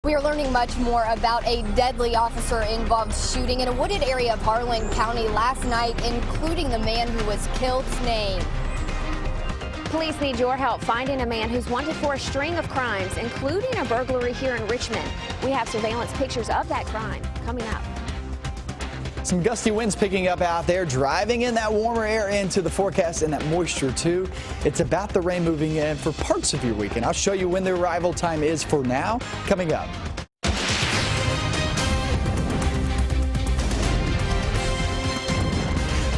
We are learning much more about a deadly officer-involved shooting in a wooded area of Harlan County last night, including the man who was killed's name. Police need your help finding a man who's wanted for a string of crimes, including a burglary here in Richmond. We have surveillance pictures of that crime coming up. Some gusty winds picking up out there, driving in that warmer air into the forecast and that moisture too. It's about the rain moving in for parts of your weekend. I'll show you when the arrival time is for now, coming up.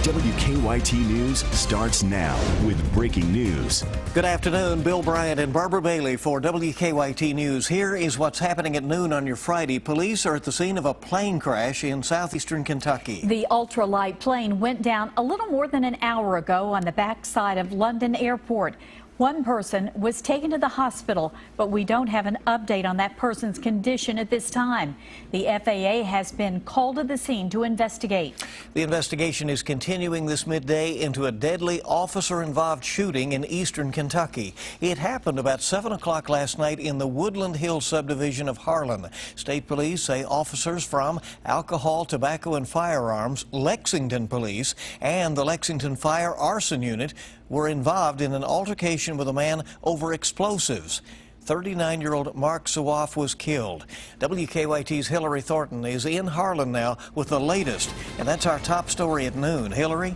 WKYT News starts now with breaking news. Good afternoon. Bill Bryant and Barbara Bailey for WKYT News. Here is what's happening at noon on your Friday. Police are at the scene of a plane crash in southeastern Kentucky. The ultralight plane went down a little more than an hour ago on the backside of London Airport. One person was taken to the hospital, but we don't have an update on that person's condition at this time. The FAA has been called to the scene to investigate. The investigation is continuing this midday into a deadly officer-involved shooting in eastern Kentucky. It happened about 7 o'clock last night in the Woodland Hills subdivision of Harlan. State police say officers from Alcohol, Tobacco, and Firearms, Lexington Police, and the Lexington Fire Arson Unit were involved in an altercation with a man over explosives. 39-year-old Mark Sawaf was killed. WKYT's Hillary Thornton is in Harlan now with the latest, and that's our top story at noon. Hillary?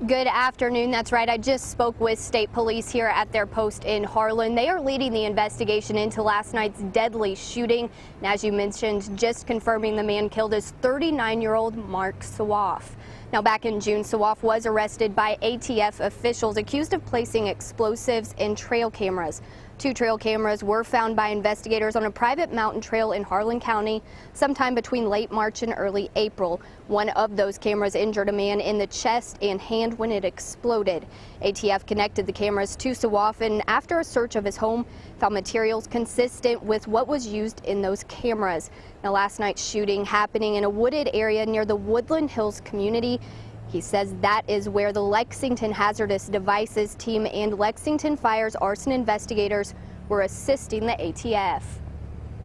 Good afternoon. That's right. I just spoke with state police here at their post in Harlan. They are leading the investigation into last night's deadly shooting. And as you mentioned, just confirming the man killed is 39-year-old Mark Sawaf. Now, back in June, Sawaf was arrested by ATF officials accused of placing explosives in trail cameras. 2 trail cameras were found by investigators on a private mountain trail in Harlan County sometime between late March and early April. One of those cameras injured a man in the chest and hand when it exploded. ATF connected the cameras to Sawaf, and after a search of his home, found materials consistent with what was used in those cameras. Now, last night's shooting happening in a wooded area near the Woodland Hills community. He says that is where the Lexington Hazardous Devices team and Lexington Fire's arson investigators were assisting the ATF.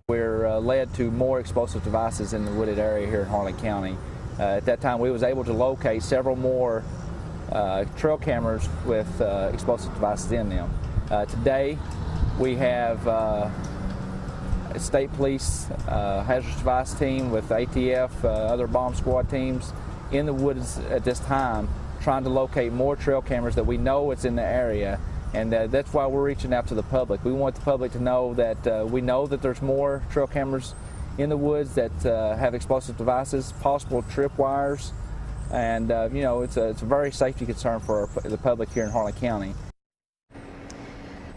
We're led to more explosive devices in the wooded area here in Harlan County. At that time, we was able to locate several more trail cameras with explosive devices in them. Today, we have a state police hazardous device team with ATF, other bomb squad teams in the woods at this time, trying to locate more trail cameras that we know it's in the area, and that's why we're reaching out to the public. We want the public to know that we know that there's more trail cameras in the woods that have explosive devices, possible tripwires, and you know, it's a very safety concern for the public here in Harlan County.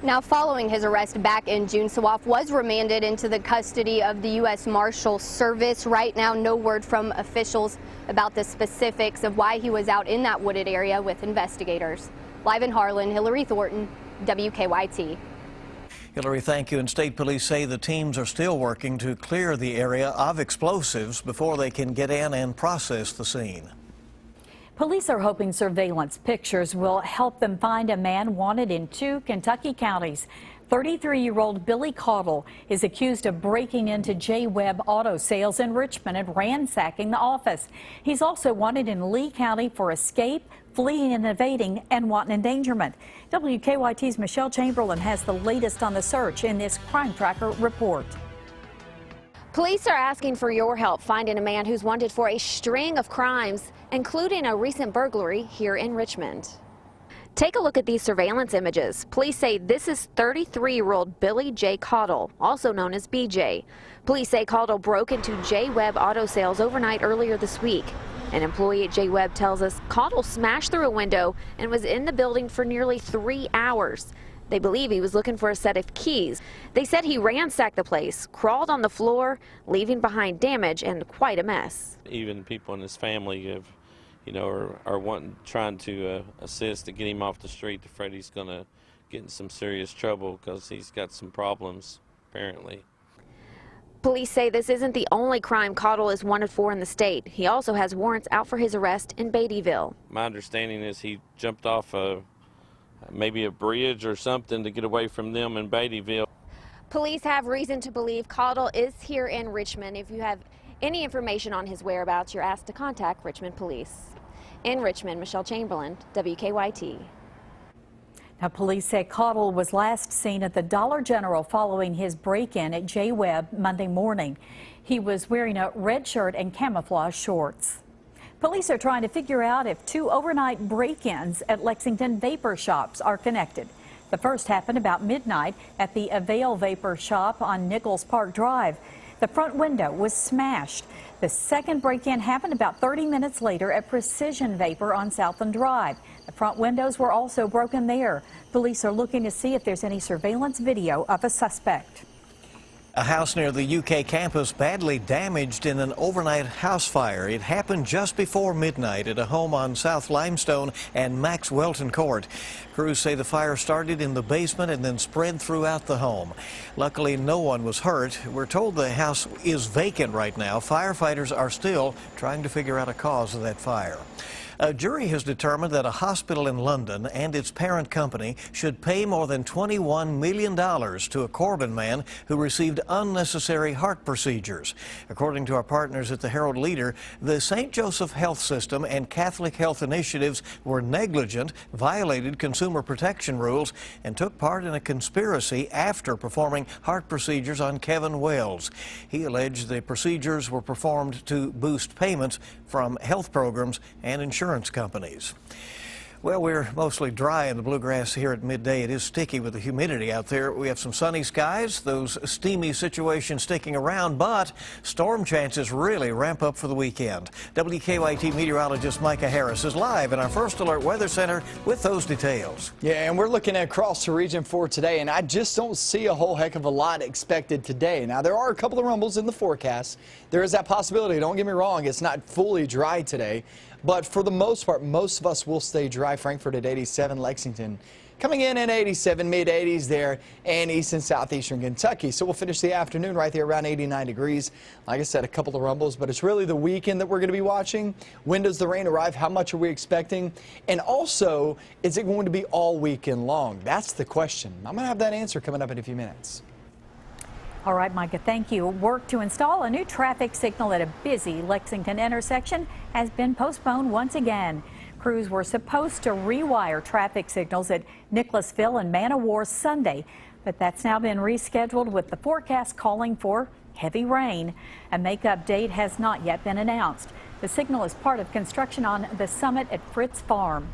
Now, following his arrest back in June, Sawaf was remanded into the custody of the U.S. Marshal Service. Right now, no word from officials about the specifics of why he was out in that wooded area with investigators. Live in Harlan, Hillary Thornton, WKYT. Hillary, thank you. And state police say the teams are still working to clear the area of explosives before they can get in and process the scene. Police are hoping surveillance pictures will help them find a man wanted in 2 Kentucky counties. 33-year-old Billy Caudle is accused of breaking into J. Webb Auto Sales in Richmond and ransacking the office. He's also wanted in Lee County for escape, fleeing and evading, and wanton endangerment. WKYT's Michelle Chamberlain has the latest on the search in this Crime Tracker report. Police are asking for your help finding a man who's wanted for a string of crimes, including a recent burglary here in Richmond. Take a look at these surveillance images. Police say this is 33-year-old Billy J. Caudle, also known as BJ. Police say Caudle broke into J. Webb Auto Sales overnight earlier this week. An employee at J. Webb tells us Caudle smashed through a window and was in the building for nearly 3 hours. They believe he was looking for a set of keys. They said he ransacked the place, crawled on the floor, leaving behind damage and quite a mess. Even people in his family have, are trying to assist to get him off the street. They're afraid he's going to get in some serious trouble because he's got some problems, apparently. Police say this isn't the only crime Caudle is wanted for in the state. He also has warrants out for his arrest in Beattyville. My understanding is he jumped off maybe a bridge or something to get away from them in Beattyville. Police have reason to believe Caudle is here in Richmond. If you have any information on his whereabouts, you're asked to contact Richmond Police. In Richmond, Michelle Chamberlain, WKYT. Now, police say Caudle was last seen at the Dollar General following his break-in at J. Webb Monday morning. He was wearing a red shirt and camouflage shorts. Police are trying to figure out if two overnight break-ins at Lexington vapor shops are connected. The first happened about midnight at the Avail Vapor Shop on Nichols Park Drive. The front window was smashed. The second break-in happened about 30 minutes later at Precision Vapor on Southland Drive. The front windows were also broken there. Police are looking to see if there's any surveillance video of a suspect. A house near the UK campus badly damaged in an overnight house fire. It happened just before midnight at a home on South Limestone and Max Welton Court. Crews say the fire started in the basement and then spread throughout the home. Luckily, no one was hurt. We're told the house is vacant right now. Firefighters are still trying to figure out a cause of that fire. A jury has determined that a hospital in London and its parent company should pay more than $21 million to a Corbin man who received unnecessary heart procedures. According to our partners at the Herald Leader, the St. Joseph Health System and Catholic Health Initiatives were negligent, violated consumer protection rules, and took part in a conspiracy after performing heart procedures on Kevin Wells. He alleged the procedures were performed to boost payments from health programs and insurance companies. Well, we're mostly dry in the bluegrass here at midday. It is sticky with the humidity out there. We have some sunny skies, those steamy situations sticking around, but storm chances really ramp up for the weekend. WKYT meteorologist Micah Harris is live in our First Alert Weather Center with those details. Yeah, and we're looking across the region for today, and I just don't see a whole heck of a lot expected today. Now, there are a couple of rumbles in the forecast. There is that possibility. Don't get me wrong. It's not fully dry today. But for the most part, most of us will stay dry. Frankfort at 87, Lexington coming in at 87, mid-80s there, and east and southeastern Kentucky. So we'll finish the afternoon right there around 89 degrees. Like I said, a couple of rumbles, but it's really the weekend that we're going to be watching. When does the rain arrive? How much are we expecting? And also, is it going to be all weekend long? That's the question. I'm going to have that answer coming up in a few minutes. All right, Micah, thank you. Work to install a new traffic signal at a busy Lexington intersection has been postponed once again. Crews were supposed to rewire traffic signals at Nicholasville and Man o' War Sunday, but that's now been rescheduled with the forecast calling for heavy rain. A makeup date has not yet been announced. The signal is part of construction on the summit at Fritz Farm.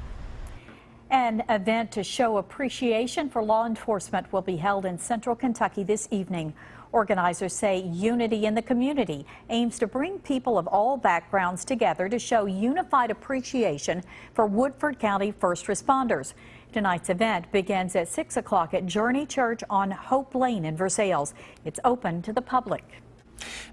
An event to show appreciation for law enforcement will be held in central Kentucky this evening. Organizers say unity in the community aims to bring people of all backgrounds together to show unified appreciation for Woodford County first responders. Tonight's event begins at 6 o'clock at Journey Church on Hope Lane in Versailles. It's open to the public.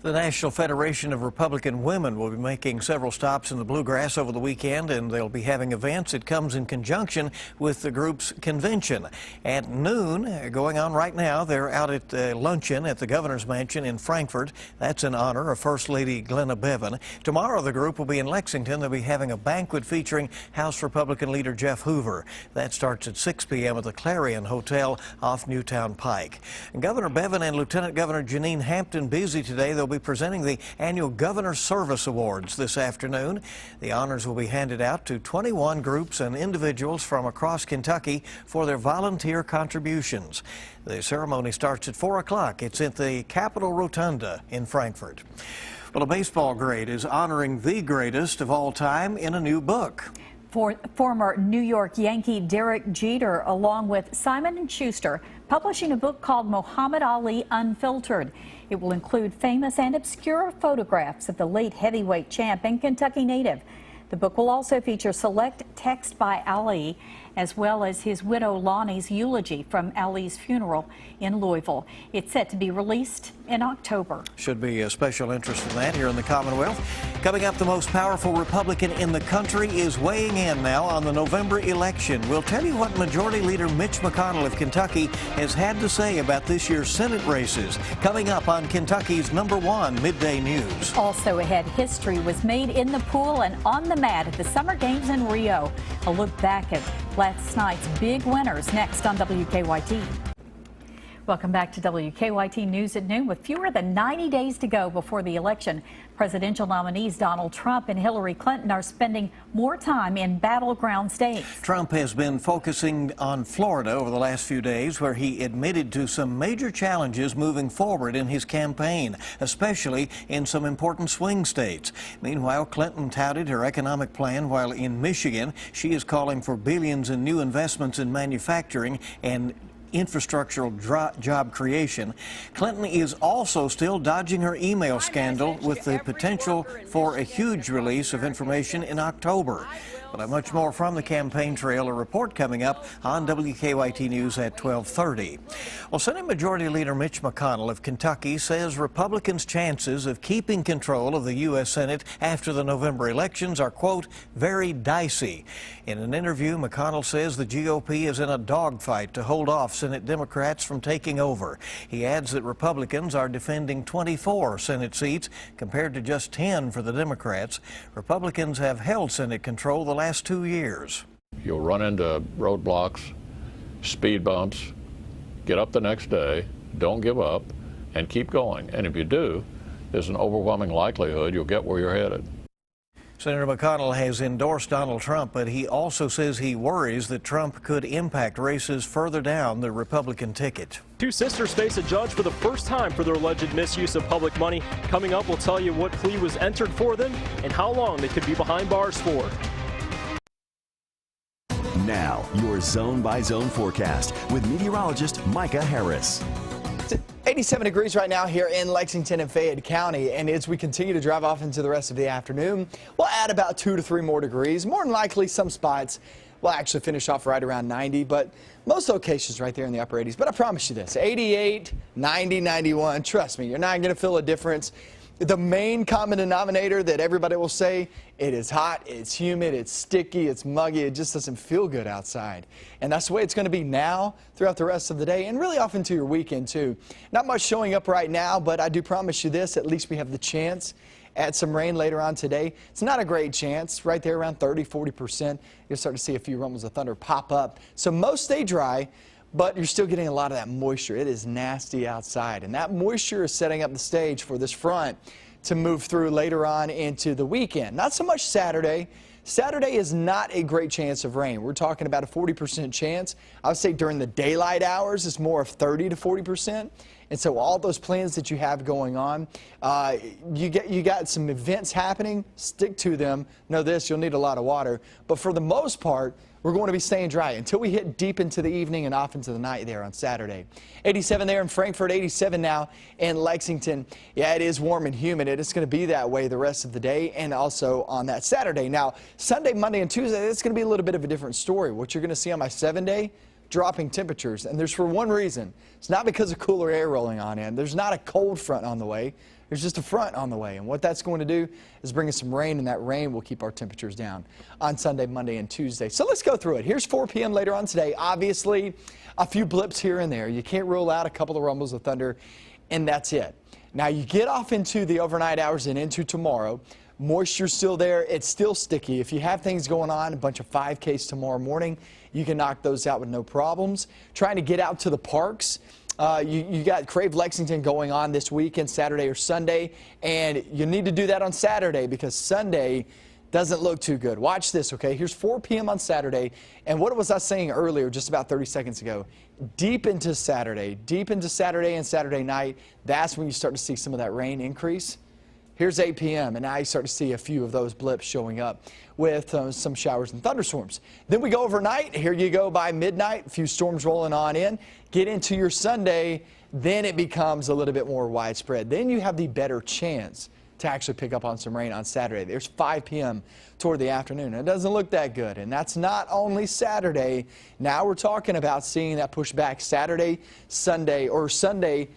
The National Federation of Republican Women will be making several stops in the bluegrass over the weekend, and they'll be having events. It comes in conjunction with the group's convention. At noon, going on right now, they're out at luncheon at the Governor's Mansion in Frankfort. That's in honor of First Lady Glenna Bevan. Tomorrow, the group will be in Lexington. They'll be having a banquet featuring House Republican leader Jeff Hoover. That starts at 6 p.m. at the Clarion Hotel off Newtown Pike. And Governor Bevan and Lieutenant Governor Janine Hampton busy today. They'll be presenting the annual Governor Service Awards this afternoon. The honors will be handed out to 21 groups and individuals from across Kentucky for their volunteer contributions. The ceremony starts at 4 o'clock. It's at the Capitol Rotunda in Frankfort. Well, a baseball great is honoring the greatest of all time in a new book. Former New York Yankee Derek Jeter, along with Simon & Schuster, publishing a book called Muhammad Ali Unfiltered. It will include famous and obscure photographs of the late heavyweight champ and Kentucky native. The book will also feature select text by Ali, as well as his widow Lonnie's eulogy from Ali's funeral in Louisville. It's set to be released in October. Should be a special interest in that here in the Commonwealth. Coming up, the most powerful Republican in the country is weighing in now on the November election. We'll tell you what Majority Leader Mitch McConnell of Kentucky has had to say about this year's Senate races. Coming up on Kentucky's #1 Midday News. Also ahead, history was made in the pool and on the mat at the Summer Games in Rio. A look back at last night's big winners next on WKYT. Welcome back to WKYT News at noon. With fewer than 90 days to go before the election, presidential nominees Donald Trump and Hillary Clinton are spending more time in battleground states. Trump has been focusing on Florida over the last few days, where he admitted to some major challenges moving forward in his campaign, especially in some important swing states. Meanwhile, Clinton touted her economic plan, while in Michigan, she is calling for billions in new investments in manufacturing and infrastructural job creation. Clinton is also still dodging her email scandal, with the potential for a huge release of information in October. We'll have much more from the campaign trail, a report coming up on WKYT News at 12:30. Well, Senate Majority Leader Mitch McConnell of Kentucky says Republicans' chances of keeping control of the U.S. Senate after the November elections are, quote, very dicey. In an interview, McConnell says the GOP is in a dogfight to hold off Senate Democrats from taking over. He adds that Republicans are defending 24 Senate seats compared to just 10 for the Democrats. Republicans have held Senate control the last 2 years. You'll run into roadblocks, speed bumps, get up the next day, don't give up, and keep going. And if you do, there's an overwhelming likelihood you'll get where you're headed. Senator McConnell has endorsed Donald Trump, but he also says he worries that Trump could impact races further down the Republican ticket. Two sisters face a judge for the first time for their alleged misuse of public money. Coming up, we'll tell you what plea was entered for them and how long they could be behind bars for. Now, your zone-by-zone forecast with meteorologist Micah Harris. It's 87 degrees right now here in Lexington and Fayette County, and as we continue to drive off into the rest of the afternoon, we'll add about 2 to 3 more degrees. More than likely, some spots will actually finish off right around 90, but most locations right there in the upper 80s. But I promise you this, 88, 90, 91, trust me, you're not going to feel a difference. The main common denominator that everybody will say, it is hot, it's humid, it's sticky, it's muggy, it just doesn't feel good outside. And that's the way it's going to be now throughout the rest of the day and really off into your weekend too. Not much showing up right now, but I do promise you this, at least we have the chance at some rain later on today. It's not a great chance, right there around 30–40%. You'll start to see a few rumbles of thunder pop up. So most stay dry, but you're still getting a lot of that moisture. It is nasty outside, and that moisture is setting up the stage for this front to move through later on into the weekend. Not so much Saturday. Saturday is not a great chance of rain. We're talking about a 40% chance. I would say during the daylight hours, it's more of 30 to 40%. And so all those plans that you have going on, you got some events happening, stick to them. Know this, you'll need a lot of water. But for the most part, we're going to be staying dry until we hit deep into the evening and off into the night there on Saturday. 87 there in Frankfort, 87 now in Lexington. Yeah, it is warm and humid. It's going to be that way the rest of the day and also on that Saturday. Now, Sunday, Monday, and Tuesday, it's going to be a little bit of a different story. What you're going to see on my 7-day, dropping temperatures. And there's for one reason. It's not because of cooler air rolling on in. There's not a cold front on the way. There's just a front on the way, and what that's going to do is bring us some rain, and that rain will keep our temperatures down on Sunday, Monday, and Tuesday. So let's go through it. Here's 4 p.m. later on today. Obviously, a few blips here and there. You can't rule out a couple of rumbles of thunder, and that's it. Now, you get off into the overnight hours and into tomorrow. Moisture's still there. It's still sticky. If you have things going on, a bunch of 5Ks tomorrow morning, you can knock those out with no problems. Trying to get out to the parks. You got Crave Lexington going on this weekend, Saturday or Sunday, and you need to do that on Saturday because Sunday doesn't look too good. Watch this, okay? Here's 4 p.m. on Saturday, and what was I saying earlier just about 30 seconds ago? Deep into Saturday and Saturday night, that's when you start to see some of that rain increase. Here's 8 p.m., and now you start to see a few of those blips showing up with some showers and thunderstorms. Then we go overnight. Here you go by midnight, a few storms rolling on in. Get into your Sunday, then it becomes a little bit more widespread. Then you have the better chance to actually pick up on some rain on Saturday. There's 5 p.m. toward the afternoon. It doesn't look that good, and that's not only Saturday. Now we're talking about seeing that push back Saturday, Sunday, or Sunday,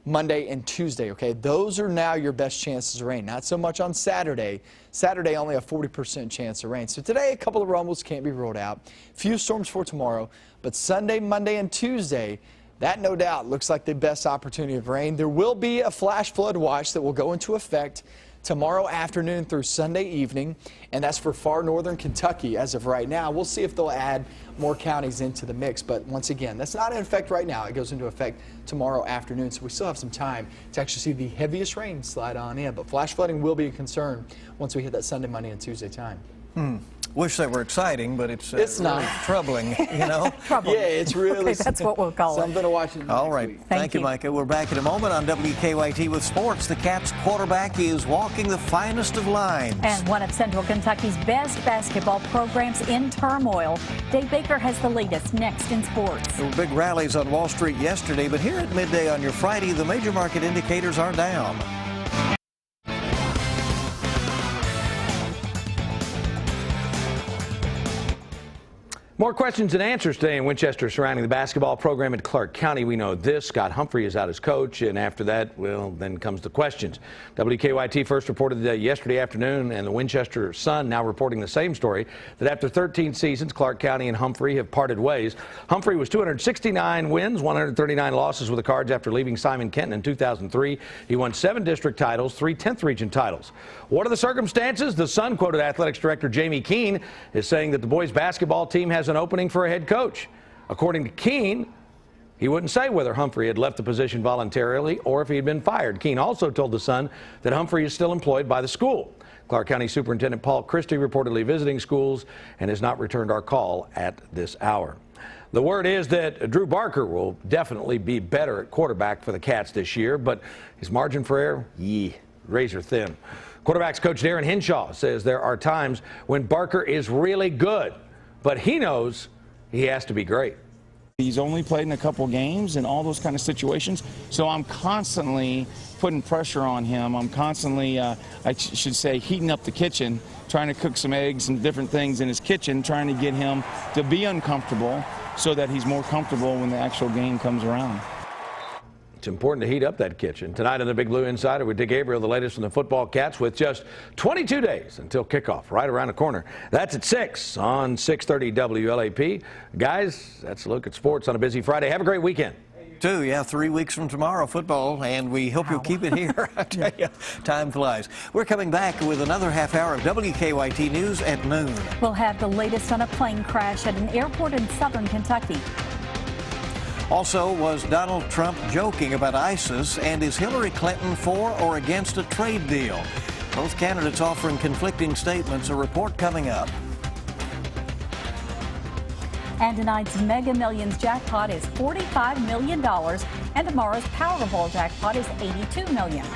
Monday, and Tuesday, okay? Those are now your best chances of rain. Not so much on Saturday. Saturday, only a 40% chance of rain. So today, a couple of rumbles can't be ruled out. Few storms for tomorrow. But Sunday, Monday, and Tuesday, that no doubt looks like the best opportunity of rain. There will be a flash flood watch that will go into effect tomorrow afternoon through Sunday evening, and that's for far northern Kentucky as of right now. We'll see if they'll add more counties into the mix, but once again, that's not in effect right now. It goes into effect tomorrow afternoon, so we still have some time to actually see the heaviest rain slide on in, but flash flooding will be a concern once we hit that Sunday, Monday, and Tuesday time. Wish they were exciting, but it's not really troubling, you know? Troubling. Yeah, it's really Okay, that's what we'll call it. something to watch. All right. Thank you, Micah. We're back in a moment on WKYT with sports. The Cats quarterback is walking the finest of lines. And one of Central Kentucky's best basketball programs in turmoil. Dave Baker has the latest next in sports. There were big rallies on Wall Street yesterday, but here at midday on your Friday, the major market indicators are down. More questions and answers today in Winchester surrounding the basketball program in Clark County. We know this. Scott Humphrey is out as coach, and after that, well, then comes the questions. WKYT first reported yesterday afternoon, and the Winchester Sun now reporting the same story, that after 13 seasons, Clark County and Humphrey have parted ways. Humphrey was 269 wins, 139 losses with the Cards after leaving Simon Kenton in 2003. He won 7 district titles, 3 10th region titles. What are the circumstances? The Sun quoted athletics director Jamie Keene is saying that the boys basketball team has an opening for a head coach. According to Keene, he wouldn't say whether Humphrey had left the position voluntarily or if he had been fired. Keene also told the Sun that Humphrey is still employed by the school. Clark County Superintendent Paul Christie reportedly visiting schools and has not returned our call at this hour. The word is that Drew Barker will definitely be better at quarterback for the Cats this year, but his margin for error, razor thin. Quarterbacks coach Darren Henshaw says there are times when Barker is really good, but he knows he has to be great. He's only played in a couple games and all those kind of situations, so I'm constantly putting pressure on him. I'm constantly, I should say, heating up the kitchen, trying to cook some eggs and different things in his kitchen, trying to get him to be uncomfortable so that he's more comfortable when the actual game comes around. It's important to heat up that kitchen. Tonight on the Big Blue Insider with Dick Gabriel, the latest from the football Cats with just 22 days until kickoff, right around the corner. That's at 6 on 630 WLAP. Guys, that's a look at sports on a busy Friday. Have a great weekend. Yeah, 3 weeks from tomorrow, football, and we hope you'll keep it here. I tell you, time flies. We're coming back with another half hour of WKYT News at noon. We'll have the latest on a plane crash at an airport in southern Kentucky. Also, was Donald Trump joking about ISIS, and is Hillary Clinton for or against a trade deal? Both candidates offering conflicting statements. A report coming up. And tonight's Mega Millions jackpot is $45 million, and tomorrow's Powerball jackpot is $82 million.